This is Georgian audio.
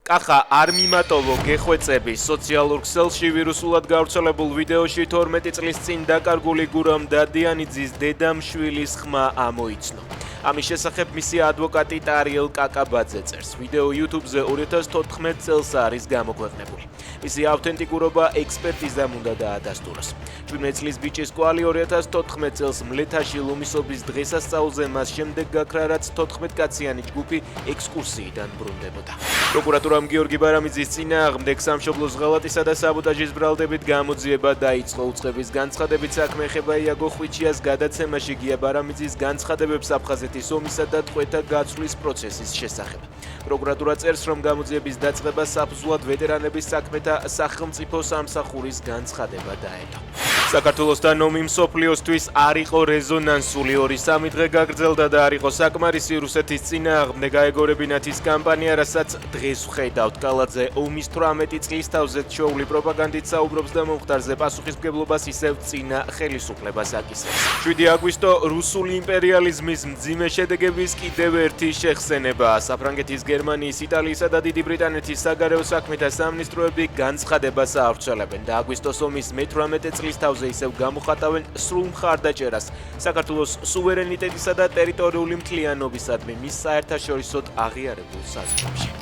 კახა არ მიმატოვო გეხვეწები სოციალურ ქსელში ვირუსულად გავრცელებულ ვიდეოში 12 წლის წინ დაკარგული გურამ დადიანიძის დედამშვილის ხმა ამოიცნო. ამის შესახებ მისი ადვოკატი ტარიელ კაკაბაძე წერს. ვიდეო YouTube-ზე 2014 წელს არის გამოქვეყნებული. მისი ავთენტიკურობა ექსპერტიზამ უნდა დაადასტუროს. 17 წლის ბიჭის კვალი 2014 წელს მლეთაში ლომისობის დღესასწაულზე მას შემდეგ გაქრა, რაც 14 კაციანი ჯგუფი ექსკურსიიდან ბრუნდებოდა. პროკურატურამ გიორგი ბარამიძის წინააღმდეგ სამშობლოს ღალატისა და საბოტაჟის ბრალდებით გამოძიება დაიწყო. უწყების განცხადებით საქმე ეხება იაგო ხვიჩიას გადაცემაში გია ბარამიძის განცხადებებს აფხაზეთის ომისა და ტყვეთა გაცვლის პროცესის შესახებ. პროკურატურა წერს, რომ გამოძიების დაწყება საფუძვლად ვეტერანების საქმეთა სახელმწიფო სამსახურის განცხადება დაედო. საქართველოსთან ომი მსოფლიოსთვის არ იყო რეზონანსული. 2-3 დღე გაგრძელდა და არ იყო საკმარისი რუსეთის წინააღმდეგ აეგორებინათ ის კამპანია, რასაც დღეს ვხედავთ. კალაძე ომის 18 წლის თავზე ჩვეული პროპაგანდით საუბრობს და მომხდარზე პასუხისმგებლობას ისევ წინა ხელისუფლებას აკისრებს. 7 აგვისტო რუსული იმპერიალიზმის მძიმე შედეგების კიდევ ერთი შეხსენებაა. საფრანგეთის, გერმანიის, იტალიისა და დიდი ბრიტანეთის საგარეო საქმეთა სამინისტროები განცხადებას აავრცელებენ და აგვისტოს ომის მე-18 წლის თავზე ისევ გამოხატავენ სრულ მხარდაჭერას საქართველოს სუვერენიტეტისა და ტერიტორიული მთლიანობისადმი მის საერთაშორისოდ აღიარებულ საზღვრებში.